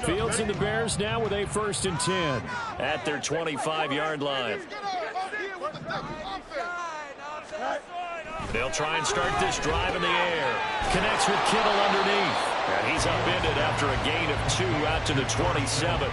Fields and the Bears now with a 1st and 10 at their 25-yard line. They'll try and start this drive in the air. Connects with Kittle underneath. And he's upended after a gain of 2 out to the 27.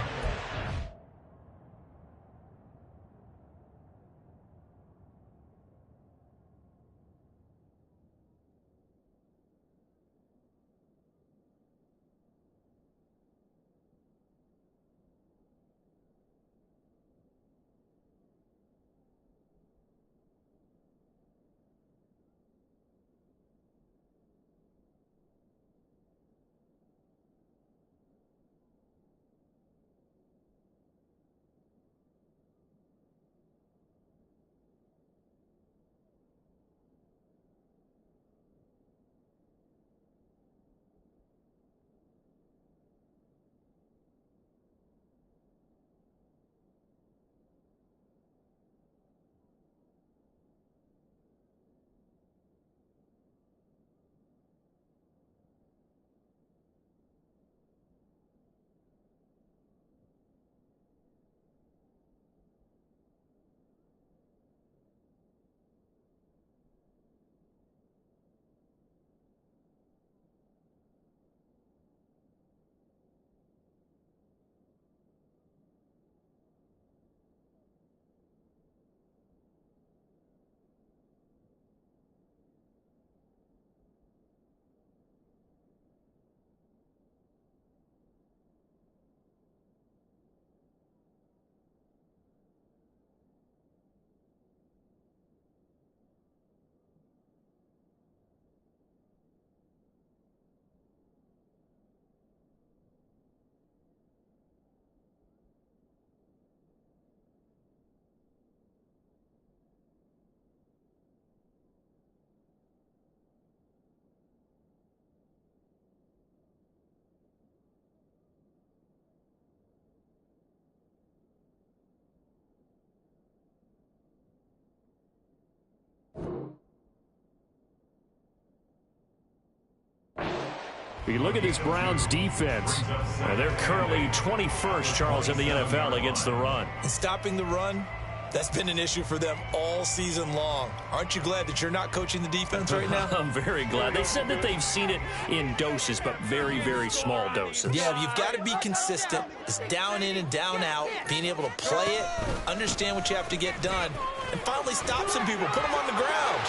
You look at this Browns defense, and they're currently 21st, Charles, in the NFL against the run. And stopping the run, that's been an issue for them all season long. Aren't you glad that you're not coaching the defense right now? I'm very glad. They said that they've seen it in doses, but very, very small doses. Yeah, you've got to be consistent. It's down in and down out, being able to play it, understand what you have to get done, and finally stop some people, put them on the ground.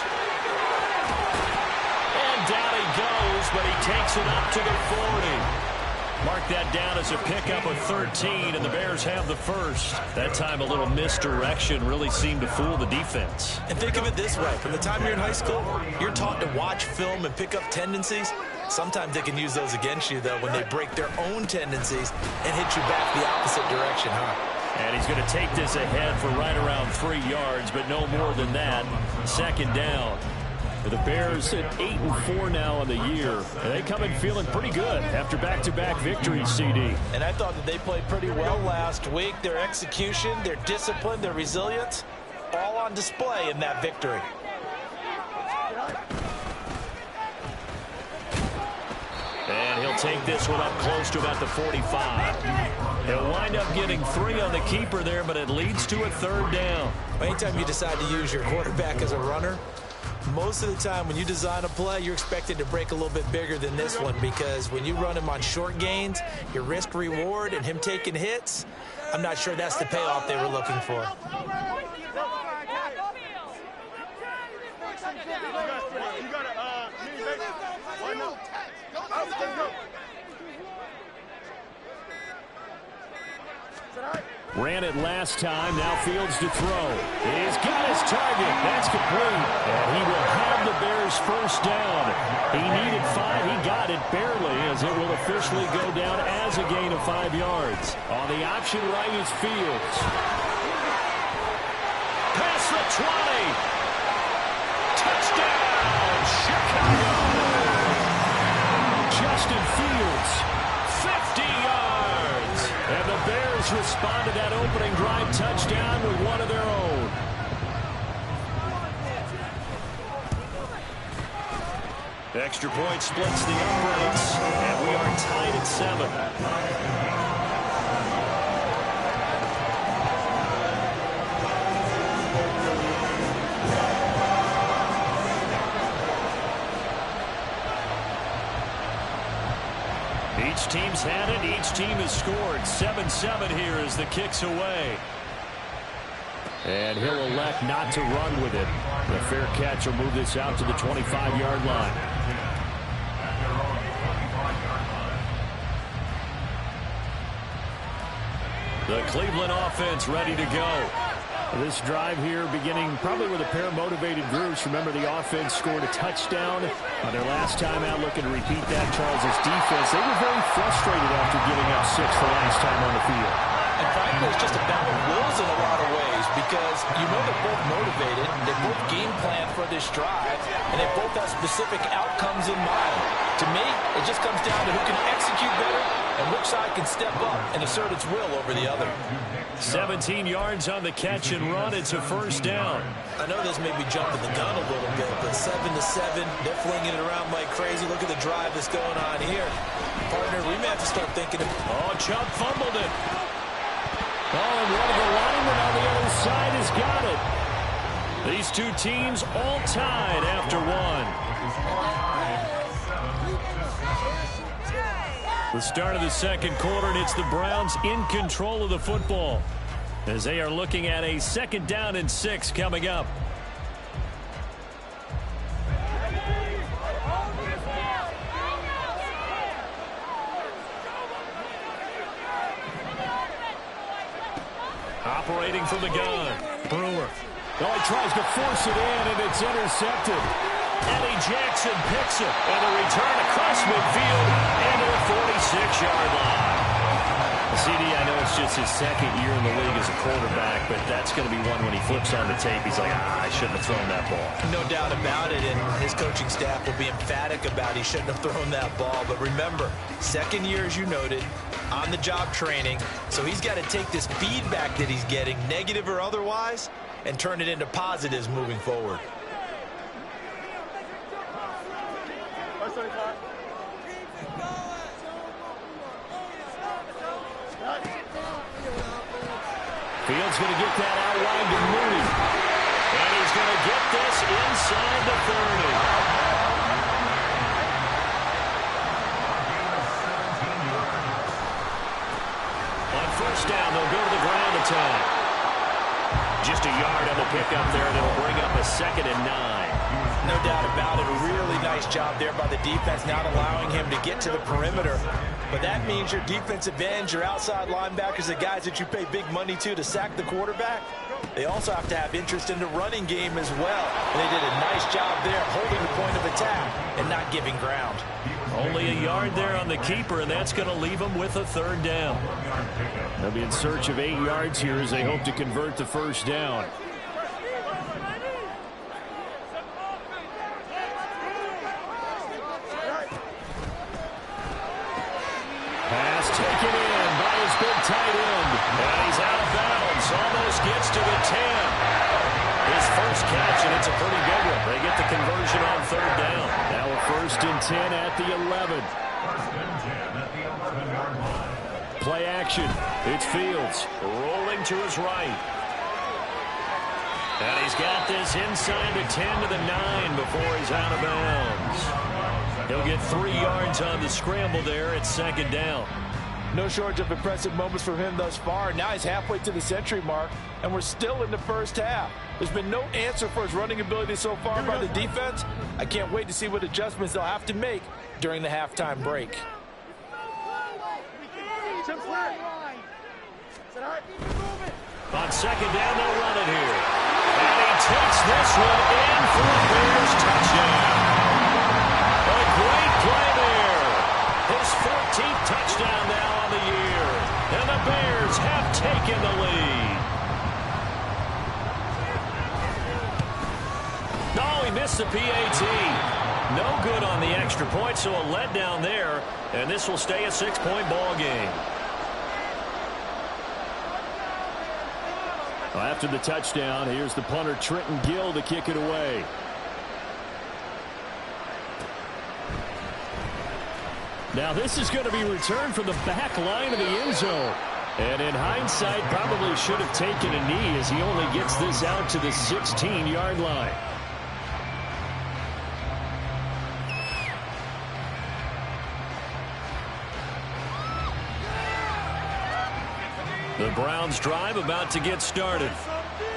Down he goes, but he takes it up to the 40. Mark that down as a pickup of 13, and the Bears have the first. That time a little misdirection really seemed to fool the defense. And think of it this way. From the time you're in high school, you're taught to watch film and pick up tendencies. Sometimes they can use those against you, though, when they break their own tendencies and hit you back the opposite direction, huh? And he's going to take this ahead for right around 3 yards, but no more than that. 2nd down. The Bears at 8-4 now on the year. And they come in feeling pretty good after back-to-back victories, CD. And I thought that they played pretty well last week. Their execution, their discipline, their resilience, all on display in that victory. And he'll take this one up close to about the 45. He'll wind up getting 3 on the keeper there, but it leads to a 3rd down. Anytime you decide to use your quarterback as a runner, most of the time when you design a play, you're expected to break a little bit bigger than this one, because when you run him on short gains, your risk reward and him taking hits, I'm not sure that's the payoff they were looking for. Ran it last time. Now Fields to throw. He's got his target. That's complete. And he will have the Bears first down. He needed 5. He got it barely, as it will officially go down as a gain of 5 yards. On the option right is Fields. Past the 20. Touchdown, Chicago. Justin Fields, 50 yards. And the Bears respond to that opening drive touchdown with one of their own. Extra point splits the uprights, and we are tied at 7. Each team's had it. Each team has scored. 7-7 here as the kick's away. And he'll elect not to run with it. The fair catch will move this out to the 25-yard line. The Cleveland offense ready to go. This drive here beginning probably with a pair of motivated groups. Remember, the offense scored a touchdown on their last time out, looking to repeat that. Charles' defense, they were very frustrated after giving up 6 the last time on the field. And frankly, it's just a battle of wills in a lot of ways because you know they're both motivated, they both game plan for this drive, and they both have specific outcomes in mind. To me, it just comes down to who can execute better and which side can step up and assert its will over the other. 17 yards on the catch and run. It's a first down. I know this may be jumping the gun a little bit, but 7-7, they're flinging it around like crazy. Look at the drive that's going on here. Partner, we may have to start thinking of... Oh, Chubb fumbled it. Oh, and one of the linemen on the other side has got it. These two teams all tied after one. The start of the second quarter, and it's the Browns in control of the football as they are looking at a 2nd down and 6 coming up. Operating from the gun, Brewer. Oh, he tries to force it in, and it's intercepted. Eddie Jackson picks it, and a return across midfield into the 46-yard line. CD, I know it's just his 2nd year in the league as a quarterback, but that's going to be one when he flips on the tape. He's like, I shouldn't have thrown that ball. No doubt about it, and his coaching staff will be emphatic about he shouldn't have thrown that ball. But remember, 2nd year, as you noted, on-the-job training, so he's got to take this feedback that he's getting, negative or otherwise, and turn it into positives moving forward. Fields going to get that out wide to Mooney. And he's going to get this inside the 30. On first down, they'll go to the ground attack. Just a yard on the pickup there, and it'll bring up a 2nd and 9. No doubt about it. A really nice job there by the defense, not allowing him to get to the perimeter. But that means your defensive ends, your outside linebackers, the guys that you pay big money to sack the quarterback, they also have to have interest in the running game as well. And they did a nice job there holding the point of attack and not giving ground. Only a yard there on the keeper, and that's going to leave them with a 3rd down. They'll be in search of 8 yards here as they hope to convert the first down. Pass taken in by his big tight end. And he's out of bounds. Almost gets to the 10. His first catch, and it's a pretty big one. They get the conversion on 3rd down. Now a 1st and 10 at the 11. Play action. It's Fields rolling to his right. And he's got this inside the 10 to the 9 before he's out of bounds. He'll get 3 yards on the scramble there at 2nd down. No shortage of impressive moments from him thus far. Now he's halfway to the century mark, and we're still in the first half. There's been no answer for his running ability so far by the defense. I can't wait to see what adjustments they'll have to make during the halftime break. On 2nd down, they'll run it here. And he takes this one in for a Bears touchdown. A great play there. His 14th touchdown now on the year. And the Bears have taken the lead. No, he missed the PAT. No good on the extra point, so a letdown there. And this will stay a 6-point ball game. After the touchdown, here's the punter Trenton Gill to kick it away. Now this is going to be returned from the back line of the end zone. And in hindsight, probably should have taken a knee as he only gets this out to the 16-yard line. The Browns drive about to get started.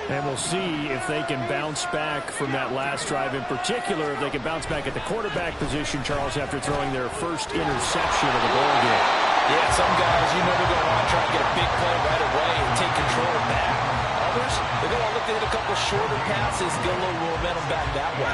And we'll see if they can bounce back from that last drive in particular, if they can bounce back at the quarterback position, Charles, after throwing their first interception of the ball game. Yeah, some guys, they're going to want to try to get a big play right away and take control back. Others, they're going to look to hit a couple shorter passes, get a little momentum back that way.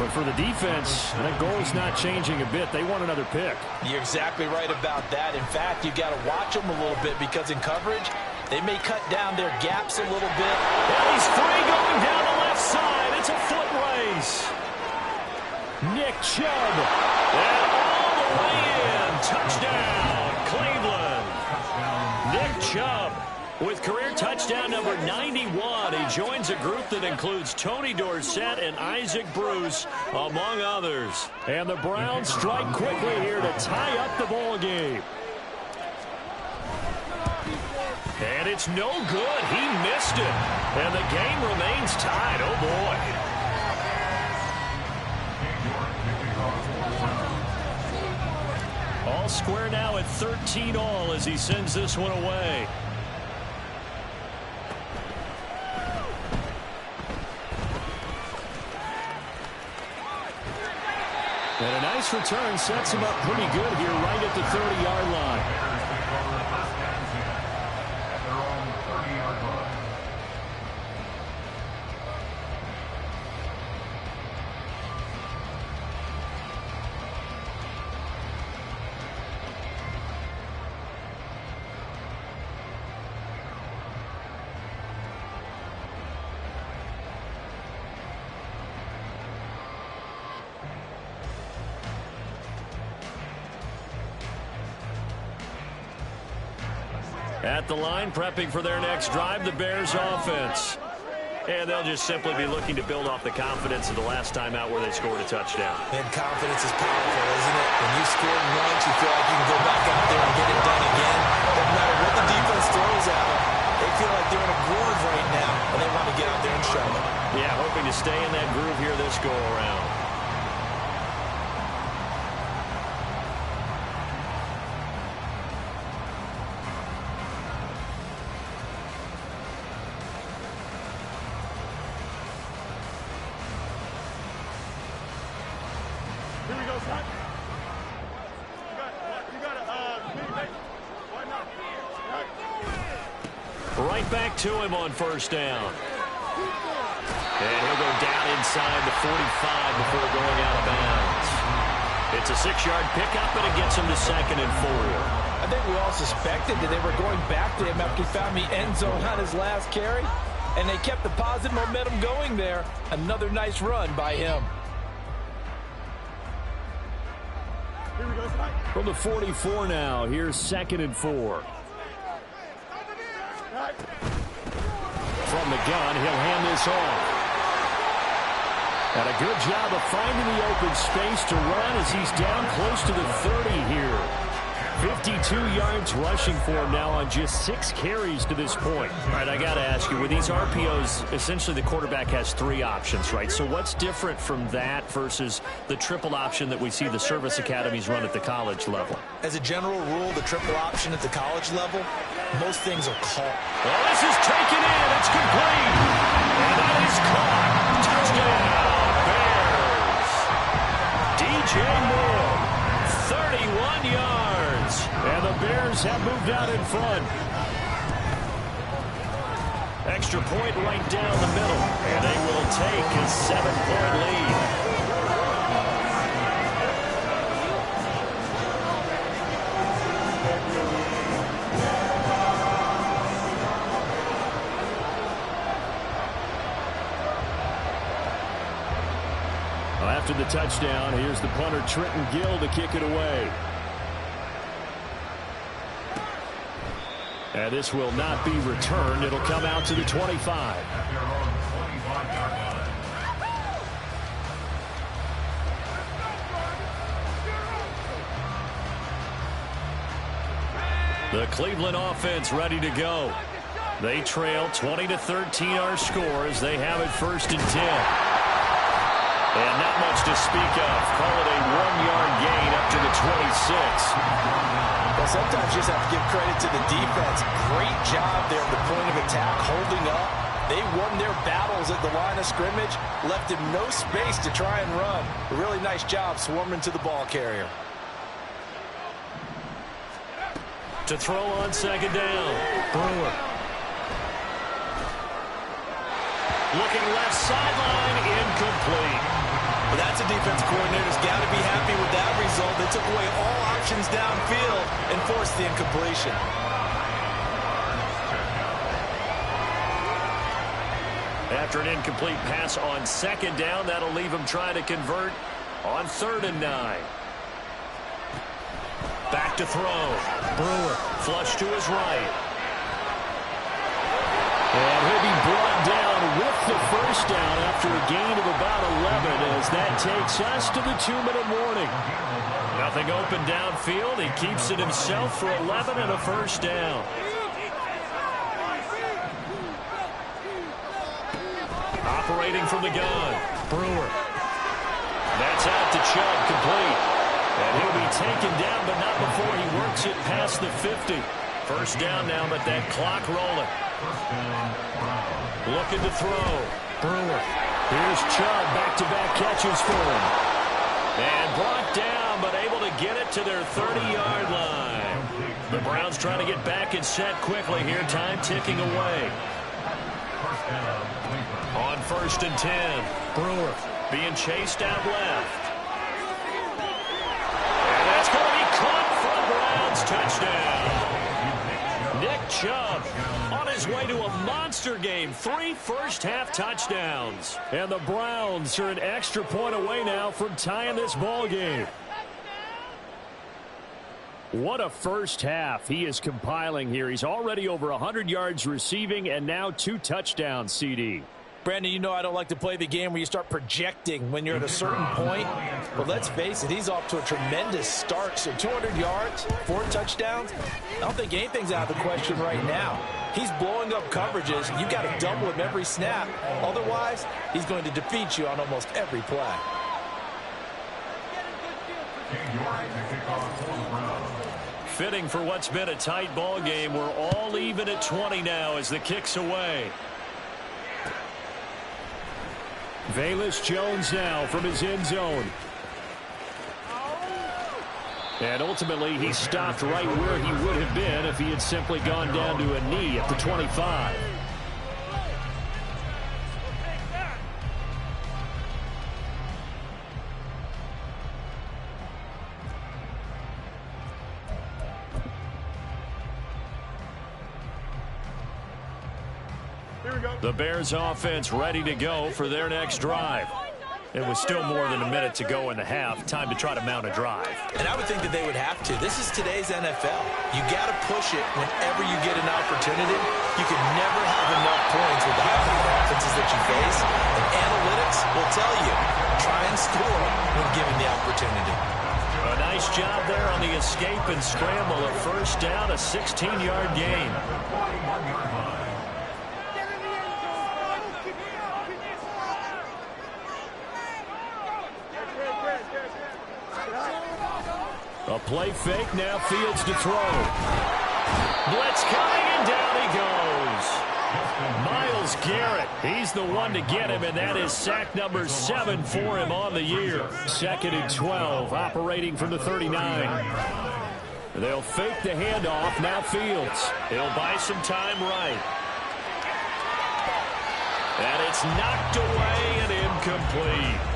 But for the defense, that goal is not changing a bit. They want another pick. You're exactly right about that. In fact, you've got to watch them a little bit because in coverage, they may cut down their gaps a little bit. And he's free going down the left side. It's a foot race. Nick Chubb. And all the way in. Touchdown, Cleveland. Nick Chubb with career touchdown number 91. He joins a group that includes Tony Dorsett and Isaac Bruce, among others. And the Browns strike quickly here to tie up the ball game. And it's no good. He missed it. And the game remains tied. Oh, boy. All square now at 13-all as he sends this one away. And a nice return sets him up pretty good here right at the 30-yard line. At the line, prepping for their next drive, the Bears offense. And they'll just simply be looking to build off the confidence of the last time out where they scored a touchdown. And confidence is powerful, isn't it? When you scored once, you feel like you can go back out there and get it done again. Doesn't matter what the defense throws at them. They feel like they're in a groove right now, and they want to get out there and show it. Yeah, hoping to stay in that groove here this go-around. Right back to him on first down. And he'll go down inside the 45 before going out of bounds. It's a 6-yard pickup, and it gets him to 2nd and 4. I think we all suspected that they were going back to him after he found the end zone on his last carry, and they kept the positive momentum going there. Another nice run by him. From the 44 now, here's 2nd and 4. From the gun, he'll hand this off. And a good job of finding the open space to run as he's down close to the 30 here. 52 yards rushing for him now on just 6 carries to this point. All right, I got to ask you, with these RPOs, essentially the quarterback has 3 options, right? So what's different from that versus the triple option that we see the service academies run at the college level? As a general rule, the triple option at the college level, most things are caught. Well, this is taken in. It's complete. And that is caught. Touchdown, Bears. DJ Moore, 31 yards. And the Bears have moved out in front. Extra point right down the middle. And they will take a 7-point lead. After the touchdown, here's the punter, Trenton Gill, to kick it away. And this will not be returned. It'll come out to the 25. The Cleveland offense ready to go. They trail 20-13 our score as they have it 1st and 10. And not much to speak of. Call it a 1-yard gain up to the 26. Well, sometimes you just have to give credit to the defense. Great job there at the point of attack, holding up. They won their battles at the line of scrimmage, left him no space to try and run. A really nice job swarming to the ball carrier. To throw on second down, Brewer. Looking left sideline, incomplete. Well, that's a defense coordinator's got to be happy with that result. They took away all options downfield and forced the incompletion. After an incomplete pass on second down, that'll leave him trying to convert on 3rd and 9. Back to throw. Brewer, flush to his right. And he'll be brought down with the first down after a gain of about 11 as that takes us to the 2-minute warning. Nothing open downfield. He keeps it himself for 11 and a first down. Operating from the gun, Brewer. That's out to Chubb, complete. And he'll be taken down, but not before he works it past the 50. First down now, but that clock rolling. Looking to throw. Brewer. Here's Chubb, back-to-back catches for him. And brought down, but able to get it to their 30-yard line. The Browns trying to get back and set quickly here. Time ticking away. On 1st and 10. Brewer being chased out left. And that's going to be caught for a Browns touchdown. Nick Chubb on his way to a monster game. 3 first-half touchdowns. And the Browns are an extra point away now from tying this ball game. What a first half he is compiling here. He's already over 100 yards receiving and now 2 touchdowns, CD. Brandon, you know I don't like to play the game where you start projecting when you're at a certain point. But let's face it, he's off to a tremendous start. So 200 yards, 4 touchdowns. I don't think anything's out of the question right now. He's blowing up coverages. You've got to double him every snap. Otherwise, he's going to defeat you on almost every play. Fitting for what's been a tight ball game. We're all even at 20 now as the kick's away. Velus Jones now from his end zone. And ultimately, he stopped right where he would have been if he had simply gone down to a knee at the 25. The Bears offense ready to go for their next drive. It was still more than a minute to go in the half. Time to try to mount a drive. And I would think that they would have to. This is today's NFL. You got to push it whenever you get an opportunity. You can never have enough points with the high-powered offenses that you face. And analytics will tell you, try and score when given the opportunity. A nice job there on the escape and scramble. A first down, a 16-yard gain. A play fake, now Fields to throw. Blitz coming, and down he goes. Myles Garrett, he's the one to get him, and that is sack number 7 for him on the year. 2nd and 12, operating from the 39. They'll fake the handoff, now Fields. He'll buy some time right. And it's knocked away and incomplete.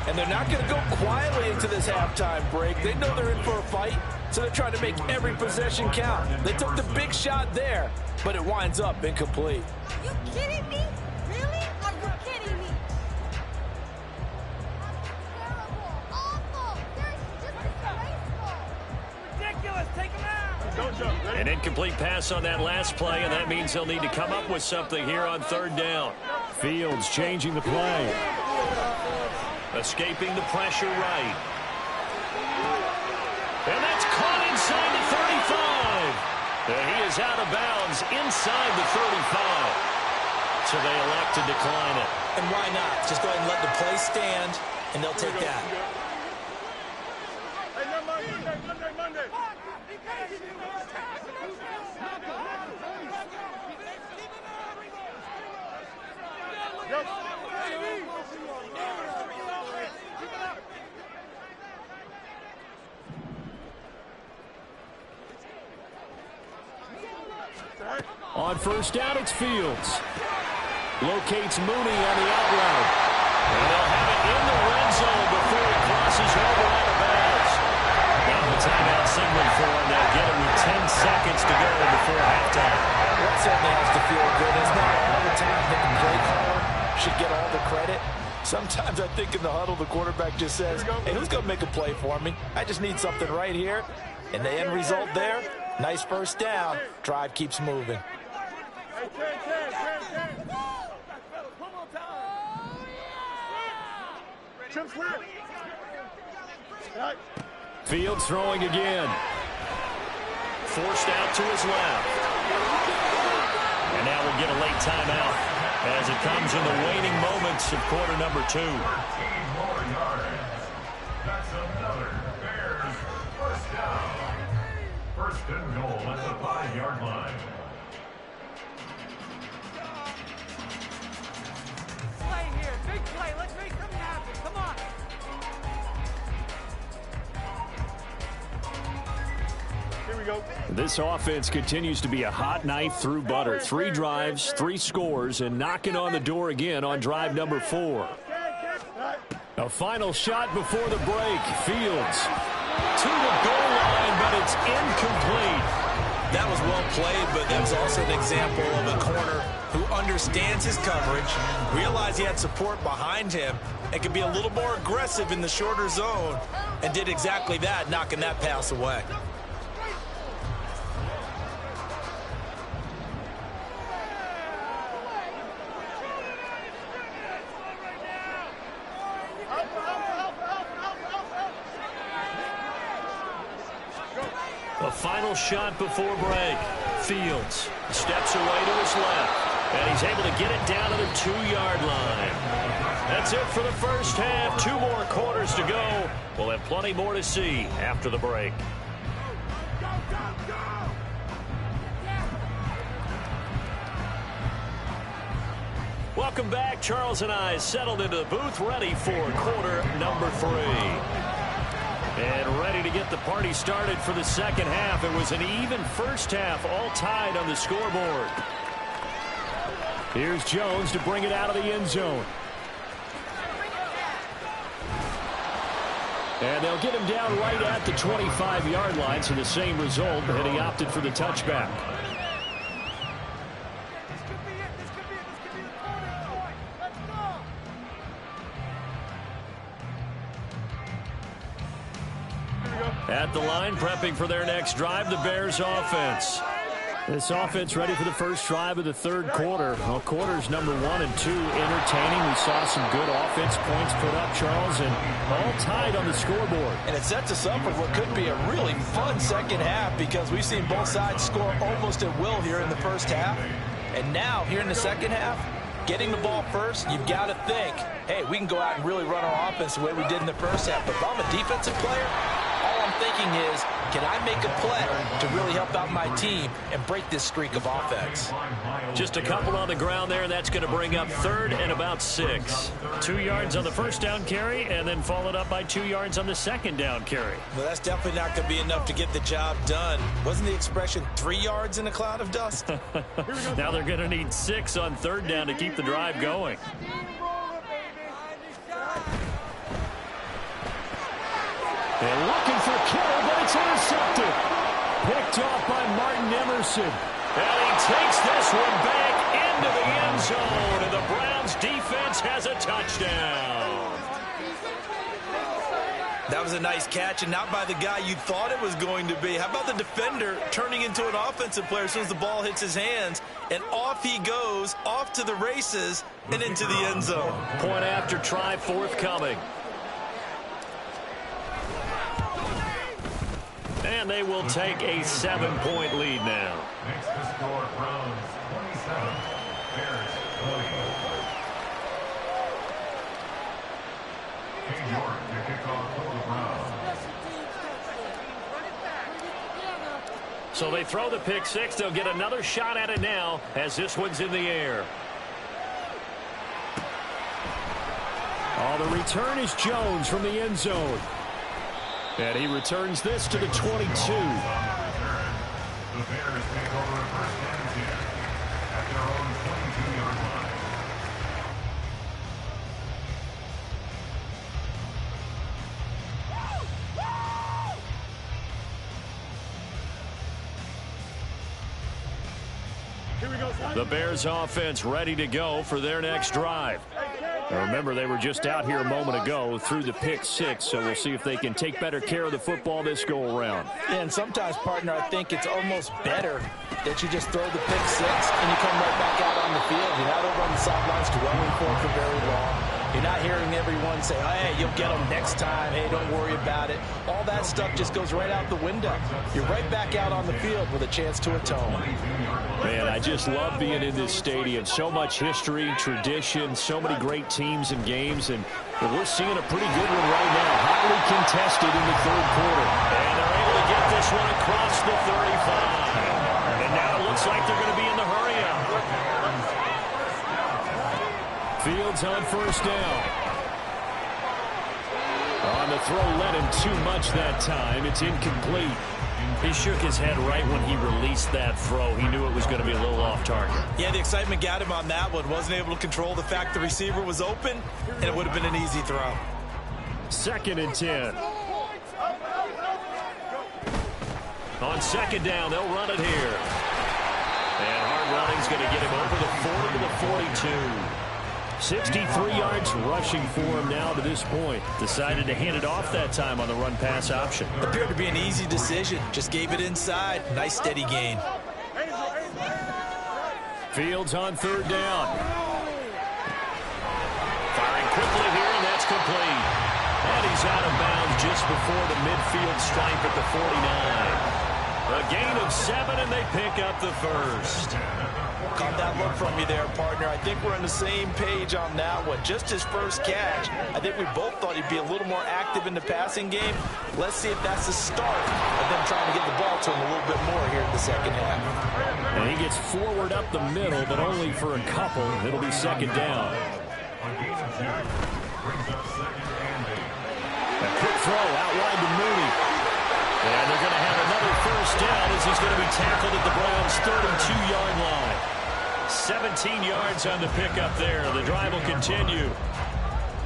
And they're not going to go quietly into this halftime break. They know they're in for a fight, so they're trying to make every possession count. They took the big shot there, but it winds up incomplete. You kidding me? Really? Are you kidding me? Terrible. Awful. Just disgraceful. Ridiculous. Take him out. An incomplete pass on that last play, and that means they'll need to come up with something here on 3rd down. Fields changing the play. Escaping the pressure right. And that's caught inside the 35. And he is out of bounds inside the 35. So they elect to decline it. And why not? Just go ahead and let the play stand, and they'll take that. Monday. On first down, it's Fields. Locates Mooney on the out route. And they'll have it in the red zone before he crosses over out of bounds. And the timeout signal for him. They'll get it with 10 seconds to go before halftime. That certainly has to feel good. It's not all the time that the play caller should get all the credit. Sometimes I think in the huddle, the quarterback just says, hey, who's going to make a play for me? I just need something right here. And the end result there, nice first down. Drive keeps moving. Fields throwing again. Forced out to his left. And now we'll get a late timeout as it comes in the waning moments of quarter number 2. That's another Bears first down. First and goal at the 5-yard line. Play here. Big play. Let's make something happen. Come on. Here we go. This offense continues to be a hot knife through butter. 3 drives, 3 scores, and knocking on the door again on drive number 4. A final shot before the break. Fields to the goal line, but it's incomplete. That was well played, but that was also an example of a corner who understands his coverage, realized he had support behind him, and could be a little more aggressive in the shorter zone, and did exactly that, knocking that pass away. A final shot before break. Fields steps away to his left, and he's able to get it down to the 2-yard line. That's it for the first half. 2 more quarters to go. We'll have plenty more to see after the break. Welcome back. Charles and I settled into the booth, ready for quarter number 3. And ready to get the party started for the second half. It was an even first half, all tied on the scoreboard. Here's Jones to bring it out of the end zone. And they'll get him down right at the 25-yard line, so the same result, and he opted for the touchback. At the line, prepping for their next drive, the Bears offense. This offense ready for the first drive of the third quarter. Well, quarters number 1 and 2 entertaining. We saw some good offense points put up, Charles, and all tied on the scoreboard. And it sets us up for what could be a really fun second half, because we've seen both sides score almost at will here in the first half. And now, here in the second half, getting the ball first, you've got to think, hey, we can go out and really run our offense the way we did in the first half. But if I'm a defensive player, all I'm thinking is, can I make a play to really help out my team and break this streak of offense? Just a couple on the ground there, and that's going to bring up 3rd and about 6. 2 yards on the first down carry, and then followed up by 2 yards on the second down carry. Well, that's definitely not going to be enough to get the job done. Wasn't the expression 3 yards in a cloud of dust? Now they're going to need 6 on 3rd down to keep the drive going. And looking for Kittle, but it's intercepted. Picked off by Martin Emerson. And he takes this one back into the end zone. And the Browns defense has a touchdown. That was a nice catch, and not by the guy you thought it was going to be. How about the defender turning into an offensive player as soon as the ball hits his hands? And off he goes, off to the races, and into the end zone. Point after try forthcoming. And they will take a 7-point lead now. Next to score, Browns 27, Bears 20. King York to kick off for the Browns. So they throw the pick 6. They'll get another shot at it now as this one's in the air. Oh, the return is Jones from the end zone. And he returns this to the 22. The Bears take over first and 10. their own 22-yard line. Here we go, son. The Bears offense ready to go for their next drive. Now remember, they were just out here a moment ago through the pick six, so we'll see if they can take better care of the football this go-around. Yeah, and sometimes, partner, I think it's almost better that you just throw the pick six and you come right back out on the field. You're not over on the sidelines dwelling for very long. You're not hearing everyone say, oh, hey, you'll get them next time. Hey, don't worry about it. All that stuff just goes right out the window. You're right back out on the field with a chance to atone. Man, I just love being in this stadium. So much history, tradition, so many great teams and games, and we're seeing a pretty good one right now. Hotly contested in the third quarter. And they're able to get this one across the 35. And now it looks like they're going to be in the hurry-up. Fields on first down. On the throw, led him too much that time. It's incomplete. He shook his head right when he released that throw. He knew it was going to be a little off target. Yeah, the excitement got him on that one. Wasn't able to control the fact the receiver was open, and it would have been an easy throw. 2nd and 10. On 2nd down, they'll run it here. And hard running's going to get him over the 40 to the 42. 63 yards rushing for him now to this point. Decided to hand it off that time on the run-pass option. Appeared to be an easy decision. Just gave it inside. Nice steady gain. Fields on 3rd down. Firing quickly here, and that's complete. And he's out of bounds just before the midfield stripe at the 49. A gain of 7, and they pick up the first. Caught that look from you there, partner. I think we're on the same page on that one. Just his first catch. I think we both thought he'd be a little more active in the passing game. Let's see if that's the start of them trying to get the ball to him a little bit more here in the second half. And he gets forward up the middle, but only for a couple. It'll be 2nd down. A quick throw out wide to Mooney. And they're going to have another first down as he's going to be tackled at the Browns' 32-yard line. 17 yards on the pickup there. The drive will continue.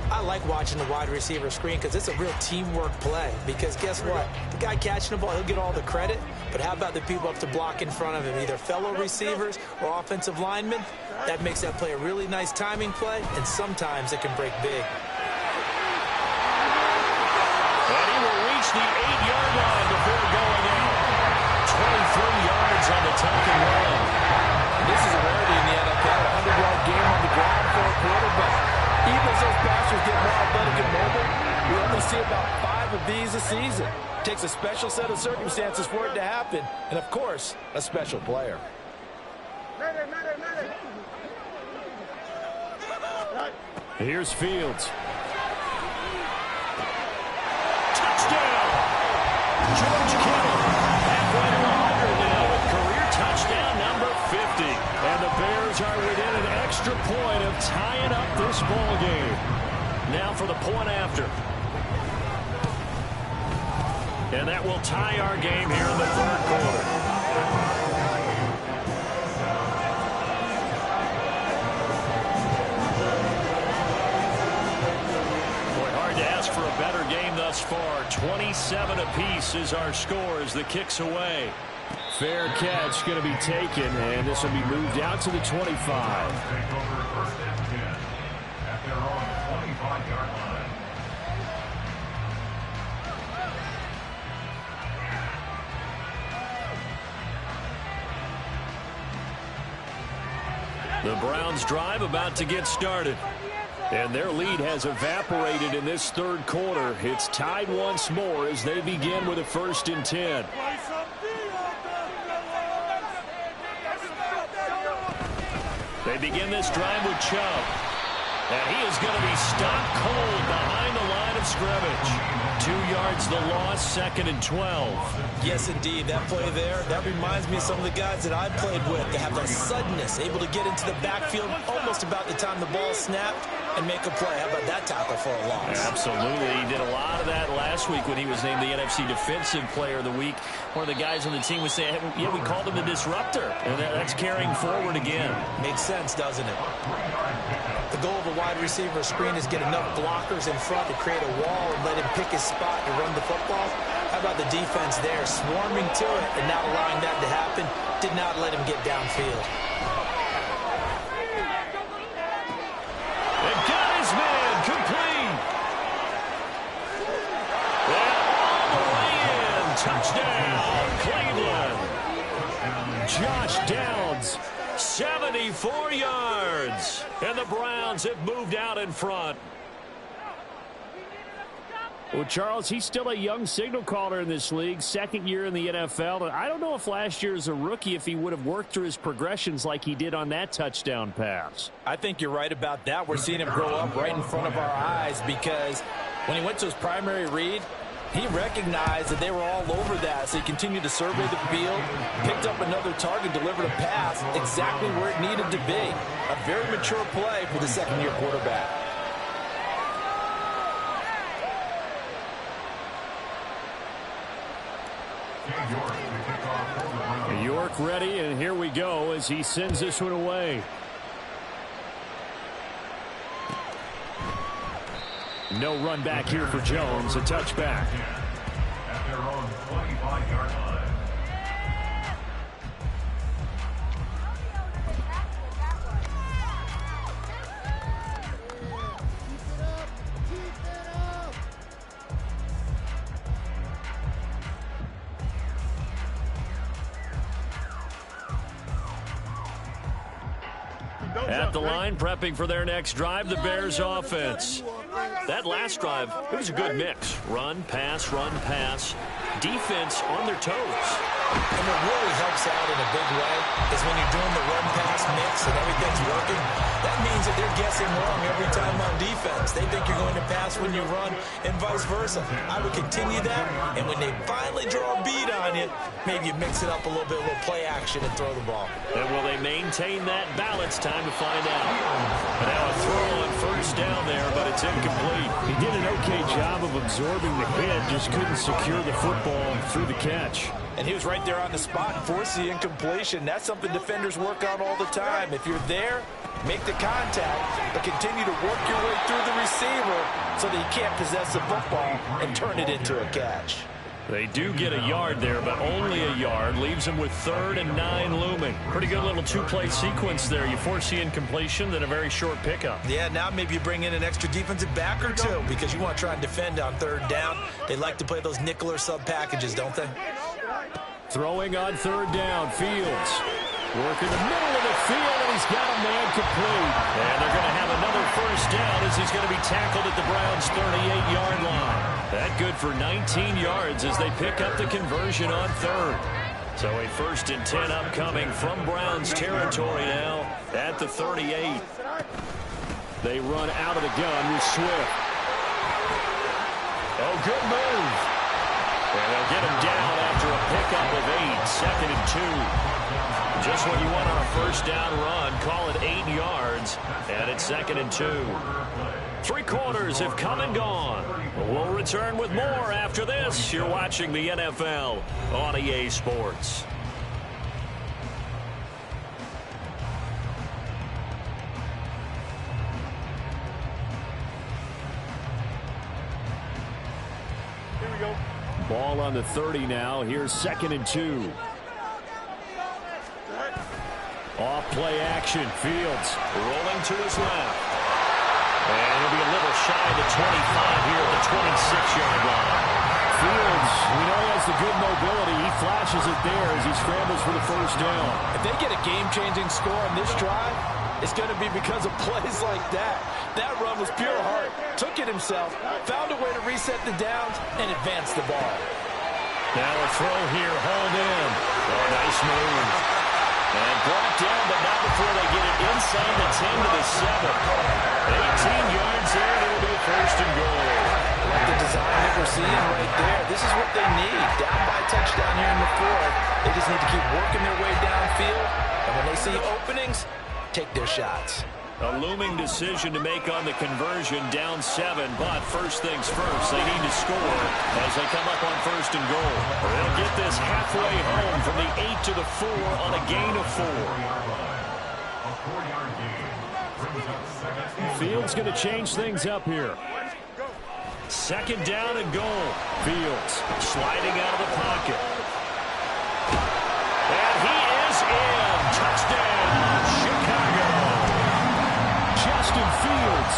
I like watching the wide receiver screen because it's a real teamwork play. Because guess what? The guy catching the ball, he'll get all the credit. But how about the people up to block in front of him, either fellow receivers or offensive linemen? That makes that play a really nice timing play, and sometimes it can break big. And he will reach the 8-yard line before going out. 23 yards on the tuck and run. This is a rarity in the NFL, a 100-yard game on the ground for a quarterback. Even as those passers get more athletic and mobile, we only see about 5 of these a season. It takes a special set of circumstances for it to happen, and of course, a special player. Here's Fields. Touchdown! George Kittle, halfway to 100 now with career touchdown number 50. And the Bears are within an extra point of tying up this ball game. Now for the point after. And that will tie our game here in the 3rd quarter. For a better game thus far. 27 apiece is our score as the kick's away. Fair catch going to be taken, and this will be moved out to the 25. Take over 1st and 10 at their own 25-yard line. The Browns drive about to get started. And their lead has evaporated in this 3rd quarter. It's tied once more as they begin with a 1st and 10. They begin this drive with Chubb. And he is going to be stopped cold behind the line of scrimmage. 2 yards the loss, 2nd and 12. Yes, indeed. That play there, that reminds me of some of the guys that I played with. They have that suddenness, able to get into the backfield almost about the time the ball snapped. and make a play. How about that tackle for a loss? Absolutely. He did a lot of that last week when he was named the NFC Defensive Player of the Week. One of the guys on the team was saying, hey, yeah, we called him the disruptor. And that's carrying forward again. Makes sense, doesn't it? The goal of a wide receiver screen is get enough blockers in front to create a wall and let him pick his spot to run the football. How about the defense there, swarming to it and not allowing that to happen? Did not let him get downfield. And got his man complete. And all the way in. Touchdown, Cleveland. Josh Downs, 74 yards. And the Browns have moved out in front. Well, Charles, he's still a young signal caller in this league, second year in the NFL. And I don't know if last year as a rookie, if he would have worked through his progressions like he did on that touchdown pass. I think you're right about that. We're seeing him grow up right in front of our eyes because when he went to his primary read, he recognized that they were all over that, so he continued to survey the field, picked up another target, delivered a pass exactly where it needed to be. A very mature play for the second-year quarterback. York ready, and here we go as he sends this one away. No run back here for Jones, a touchback. At their own 25-yard line. At the line, prepping for their next drive, the Bears offense. That last drive, it was a good mix. Run, pass, defense on their toes. And what really helps out in a big way is when you're doing the run-pass mix and everything's working, that means that they're guessing wrong every time on defense. They think you're going to pass when you run and vice versa. I would continue that, and when they finally draw a beat on you, maybe you mix it up a little bit, a little play action and throw the ball. And will they maintain that balance? Time to find out. But now a throw on first down there, but it's incomplete. He did an okay job of absorbing the hit, just couldn't secure the football through the catch. And he was right there on the spot and forced the incompletion. That's something defenders work on all the time. If you're there, make the contact, but continue to work your way through the receiver so that you can't possess the football and turn it into a catch. They do get a yard there, but only a yard. Leaves them with 3rd and 9 looming. Pretty good little two-play sequence there. You force the incompletion, then a very short pickup. Yeah, now maybe you bring in an extra defensive back or two because you want to try and defend on 3rd down. They like to play those nickel or sub packages, don't they? Throwing on 3rd down, Fields. Work in the middle of the field, and he's got a man complete. And they're going to have another first down as he's going to be tackled at the Browns' 38-yard line. That good for 19 yards as they pick up the conversion on 3rd. So a 1st and 10 upcoming from Browns territory now at the 38. They run out of the gun with Swift. Oh, good move. And they'll get him down after a pickup of 8, 2nd and 2. Just what you want on a first down run. Call it 8 yards, and it's 2nd and 2. 3 quarters have come and gone. We'll return with more after this. You're watching the NFL on EA Sports. Here we go. Ball on the 30 now. Here's 2nd and 2. Off play action. Fields rolling to his left. And he'll be a little shy of the 25 here at the 26-yard line. Fields, we know he has the good mobility. He flashes it there as he scrambles for the first down. If they get a game-changing score on this drive, it's going to be because of plays like that. That run was pure heart. Took it himself, found a way to reset the downs, and advance the ball. Now a throw here, hauled in. Oh, nice move. And brought down, but not before they get it inside the 10 to the 7. 18 yards there, and it'll be a 1st and goal. Like the design that we're seeing right there. This is what they need. Down by a touchdown here in the 4th. They just need to keep working their way downfield. And when they see openings, take their shots. A looming decision to make on the conversion, down 7, but first things first, they need to score as they come up on 1st and goal. They'll get this halfway home from the 8 to the 4 on a gain of 4. Fields going to change things up here. 2nd down and goal. Fields sliding out of the pocket. And he is in. Touchdown, Chicago. Justin Fields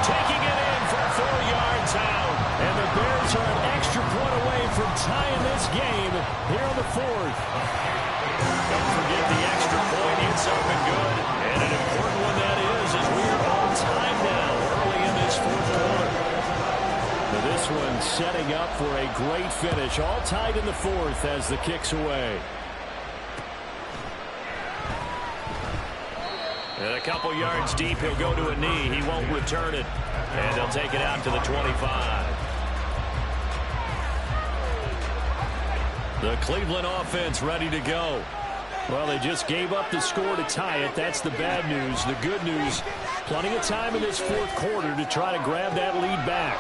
taking it in from 4 yards out. And the Bears are an extra point away from tying this game here on the 4th. Don't forget the extra point. It's up and good. And an important one that is, as we are on time now early in this 4th quarter. Now this one setting up for a great finish. All tied in the 4th as the kick's away. And a couple yards deep, he'll go to a knee. He won't return it. And they'll take it out to the 25. The Cleveland offense ready to go. Well, they just gave up the score to tie it. That's the bad news. The good news, plenty of time in this 4th quarter to try to grab that lead back.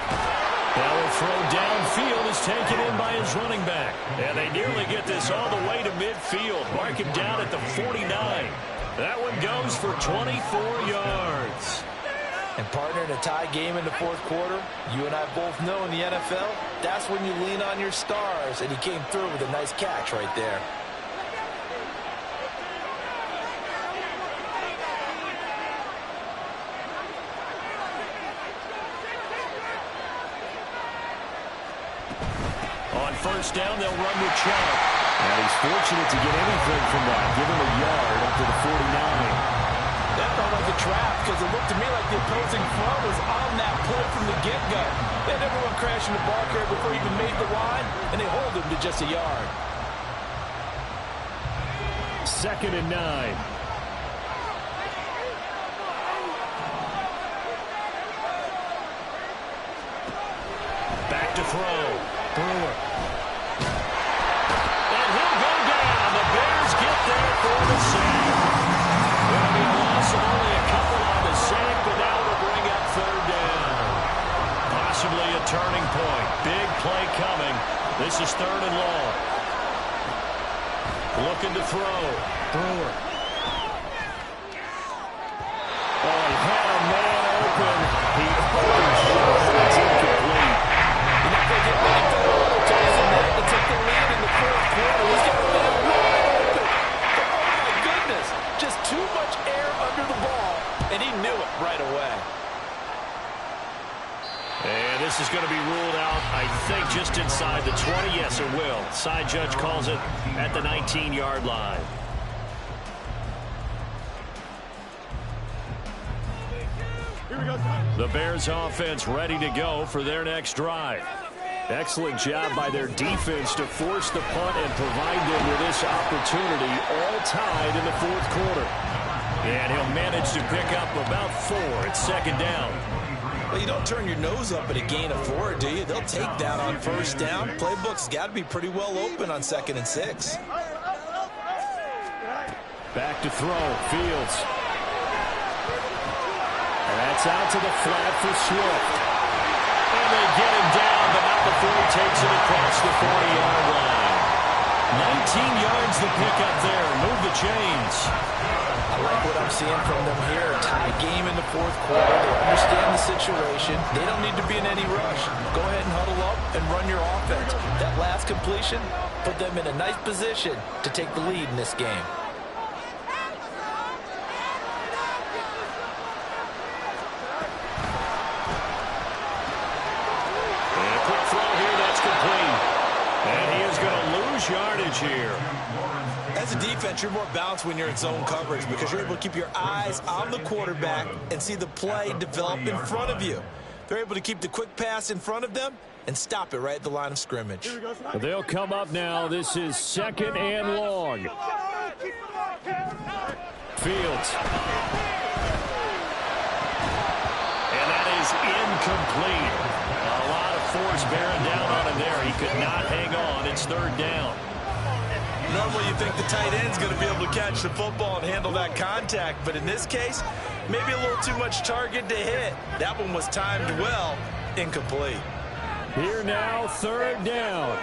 Now a throw downfield is taken in by his running back. And they nearly get this all the way to midfield. Mark him down at the 49. That one goes for 24 yards. And partner, in a tie game in the 4th quarter, you and I both know in the NFL, that's when you lean on your stars. And he came through with a nice catch right there. On 1st down, they'll run with Chubb. And he's fortunate to get anything from that. Give him a yard up to the 49. That felt like a trap because it looked to me like the opposing front was on that play from the get-go. They had everyone crashing the ball carrier before he even made the line, and they hold him to just a yard. 2nd and 9. Back to throw. Brewer. And he'll go down. The Bears get there for the sack. It'll be a loss of only a couple on the sack, but now it'll bring up 3rd down. Possibly a turning point. Big play coming. This is 3rd and long. Looking to throw. Brewer. Oh, he had a man open. He overshot. It's incomplete. You're not going to get many better opportunities than that to take the lead in the 4th quarter. He's got a man wide open. Oh, my goodness. Just too much air under the ball, and he knew it right away. And this is going to be ruled out, I think, just inside the 20. Yes, it will. Side judge calls it at the 19-yard line. The Bears offense ready to go for their next drive. Excellent job by their defense to force the punt and provide them with this opportunity, all tied in the 4th quarter. And he'll manage to pick up about 4 at 2nd down. Well, you don't turn your nose up at a gain of 4, do you? They'll take that on 1st down. Playbook's got to be pretty well open on 2nd and 6. Back to throw. Fields. And that's out to the flat for Swift. And they get him down, but not before he takes it across the 40-yard line. 19 yards to pick up there. Move the chains. I like what I'm seeing from them here. A tie game in the 4th quarter. They understand the situation. They don't need to be in any rush. Go ahead and huddle up and run your offense. That last completion put them in a nice position to take the lead in this game. And a quick throw here. That's complete. And he is going to lose yardage here. As a defense, you're more balanced when you're in zone coverage because you're able to keep your eyes on the quarterback and see the play develop in front of you. They're able to keep the quick pass in front of them and stop it right at the line of scrimmage. They'll come up now. This is 2nd and long. Fields. And that is incomplete. A lot of force bearing down on him there. He could not hang on. It's 3rd down. Normally you think the tight end's going to be able to catch the football and handle that contact, but in this case, maybe a little too much target to hit. That one was timed well, incomplete. Here now, third down.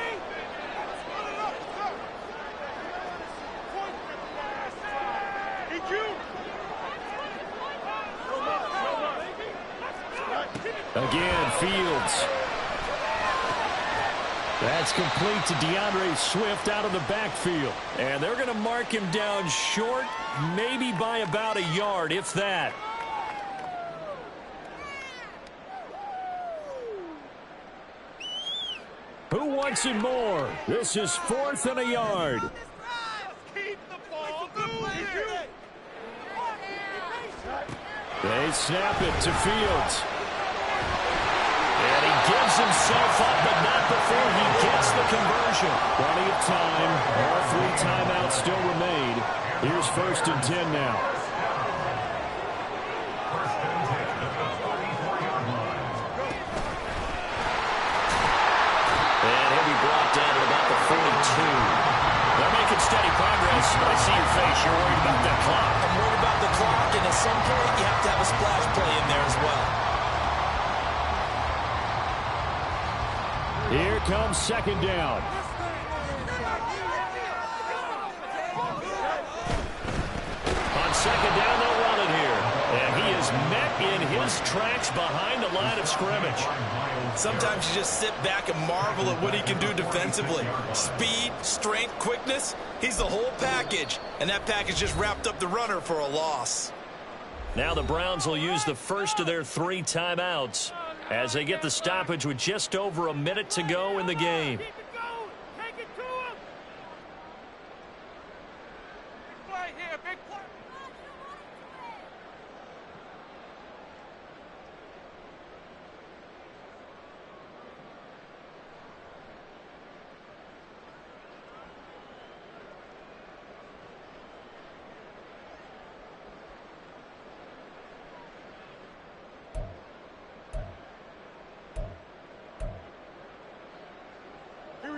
Again, Fields. That's complete to DeAndre Swift out of the backfield. And they're going to mark him down short, maybe by about a yard, if that. Who wants it more? This is 4th and a yard. They snap it to Fields. And he gives himself up, but not before he gets the conversion. Plenty of time. All 3 timeouts still remain. Here's 1st and 10 now. And he'll be brought down at about the 42. They're making steady progress, but I see your face. You're worried about that clock. I'm worried about the clock, and at some point you have to have a splash play in there as well. Here comes 2nd down. On 2nd down, they'll run it here. And he is met in his tracks behind the line of scrimmage. Sometimes you just sit back and marvel at what he can do defensively. Speed, strength, quickness. He's the whole package. And that package just wrapped up the runner for a loss. Now the Browns will use the first of their 3 timeouts as they get the stoppage with just over a minute to go in the game.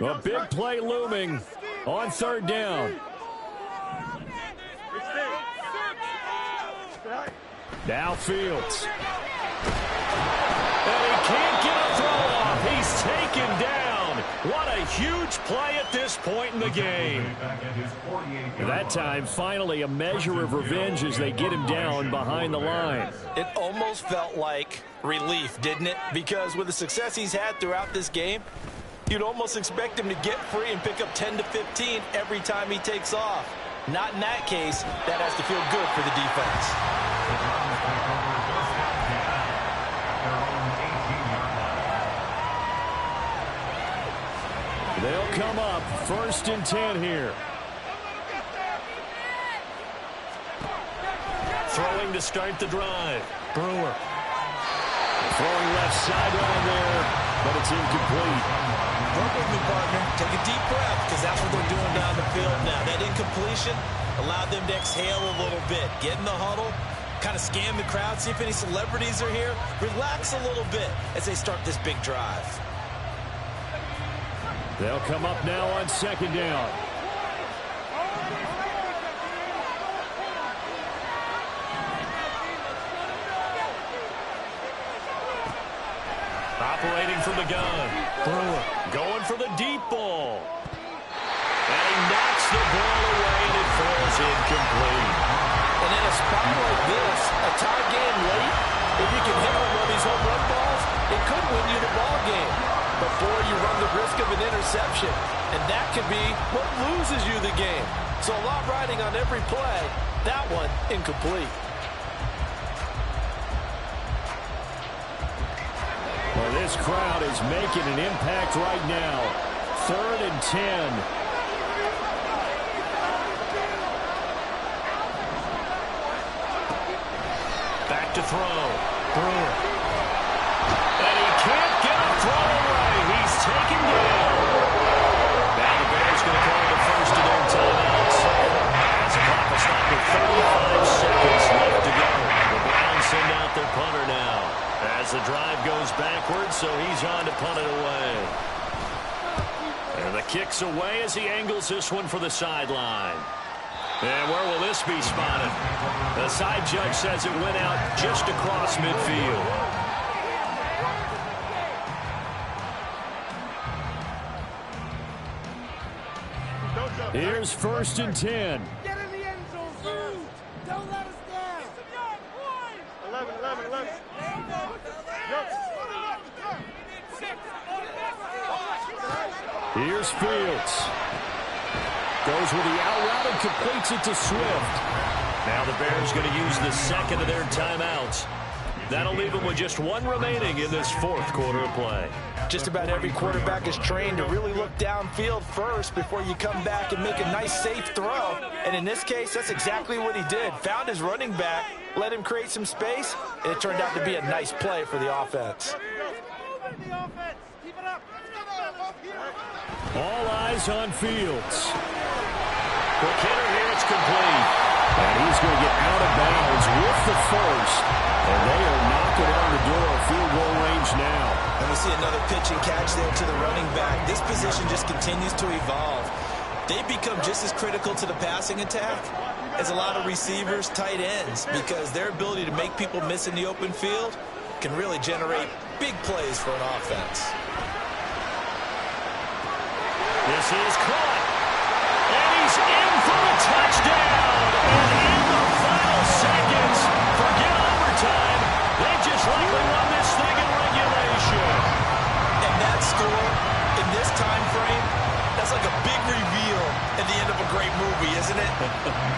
A big play looming on 3rd down. Now Fields. And he can't get a throw off. He's taken down. What a huge play at this point in the game. That time, finally, a measure of revenge as they get him down behind the line. It almost felt like relief, didn't it? Because with the success he's had throughout this game, you'd almost expect him to get free and pick up 10 to 15 every time he takes off. Not in that case. That has to feel good for the defense. They'll come up 1st and 10 here. Throwing to start the drive. Brewer. Throwing left sideline there, but it's incomplete. Work with me, partner. Take a deep breath, because that's what they're doing down the field now. That incompletion allowed them to exhale a little bit. Get in the huddle, kind of scan the crowd, see if any celebrities are here. Relax a little bit as they start this big drive. They'll come up now on 2nd down. Operating from the gun. Brewer going for the deep ball. And he knocks the ball away, and it falls incomplete. And in a spot like this, a tie game late, if you can hit on one of these home run balls, it could win you the ball game. Before you run the risk of an interception. And that could be what loses you the game. So a lot riding on every play. That one, incomplete. Well, this crowd is making an impact right now. 3rd and 10. Back to throw. Brewer. And he can't get a throw away. He's taken down. Now the Bears going to call the first of their timeouts. As the clock will stop with 35 seconds left to go. The Browns send out their punter now. As the drive goes backwards, so he's on to punt it away. And the Kicks away as he angles this one for the sideline. And where will this be spotted? The side judge says it went out just across midfield. Here's 1st and 10. Get in the end zone, sir. Don't let us down. 11, 11, 11. Here's Fields. Goes with the out route and completes it to Swift. Now the Bears going to use the second of their timeouts. That'll leave them with just one remaining in this 4th quarter of play. Just about every quarterback is trained to really look downfield first before you come back and make a nice, safe throw. And in this case, that's exactly what he did. Found his running back, let him create some space, and it turned out to be a nice play for the offense. All eyes on Fields. Quick hitter here, it's complete. And he's going to get out of bounds with the first. And they are knocking on the door of field goal range now. And we see another pitch and catch there to the running back. This position just continues to evolve. They become just as critical to the passing attack as a lot of receivers, tight ends, because their ability to make people miss in the open field can really generate big plays for an offense. This is caught. And he's in for a touchdown. And in the final seconds, forget overtime. They just likely won this thing in regulation. And that score in this time frame, that's like a big reveal at the end of a great movie, isn't it?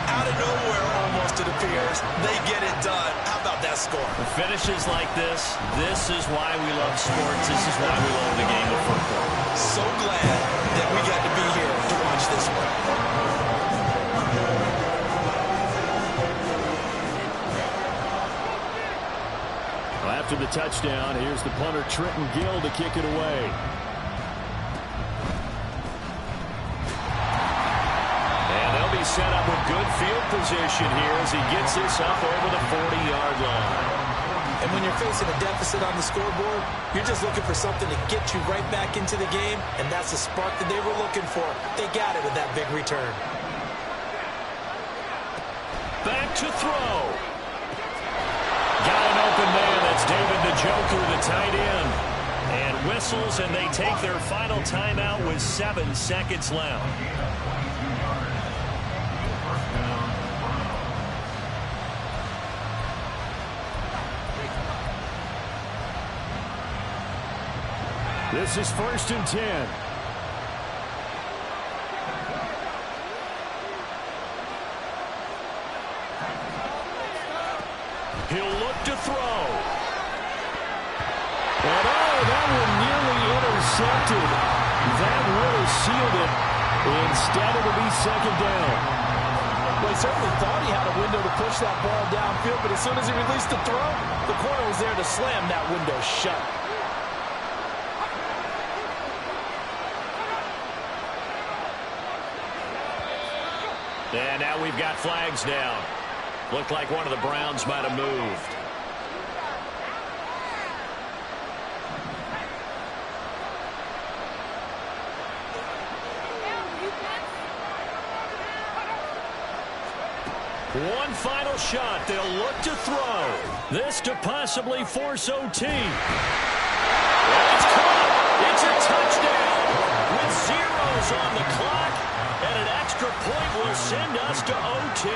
Out of nowhere, almost, it appears. They get it done. How about that score? Finishes like this is why we love sports. This is why we love the game of football. So glad that we got to be here to watch this one. Well, after the touchdown, here's the punter Trenton Gill to kick it away. And they'll be set up with good field position here as he gets this up over the 40-yard line. And when you're facing a deficit on the scoreboard, you're just looking for something to get you right back into the game, and that's the spark that they were looking for. They got it with that big return. Back to throw. Got an open man. That's David the Joker, the tight end. And whistles, and they take their final timeout with 7 seconds left. This is 1st and 10. He'll look to throw. And that one nearly intercepted. That would have sealed it. Instead, it'll be 2nd down. Well, he certainly thought he had a window to push that ball downfield, but as soon as he released the throw, the corner was there to slam that window shut. And now we've got flags down. Looked like one of the Browns might have moved. One final shot. They'll look to throw. This to possibly force OT. And it's caught. It's a touchdown with zeros on the clock. And an extra point will send us to OT.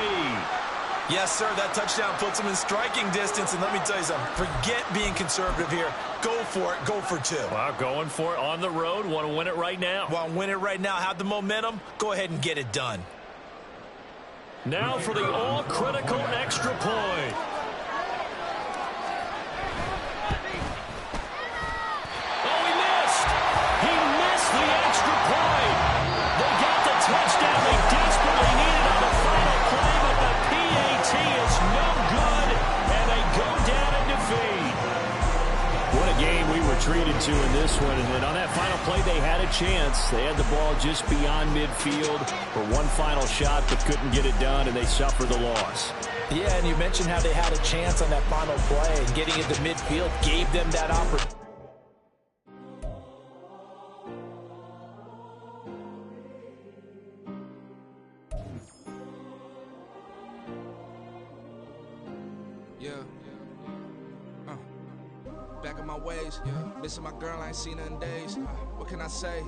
Yes, sir, that touchdown puts them in striking distance. And let me tell you something, forget being conservative here. Go for it. Go for 2. Wow, going for it on the road. Want to win it right now. Want to win it right now. Have the momentum. Go ahead and get it done. Now for the all-critical extra point. Oh, he missed. He missed the extra point. They got the touchdown they desperately needed on the final play, but the PAT is no good, and they go down in defeat. What a game we were treated to in this one, and then on that final play, they had a chance. They had the ball just beyond midfield for one final shot, but couldn't get it done, and they suffered the loss. Yeah, and you mentioned how they had a chance on that final play, and getting into midfield gave them that opportunity. Yeah. Back in my ways, missing my girl, I ain't seen her in days. What can I say?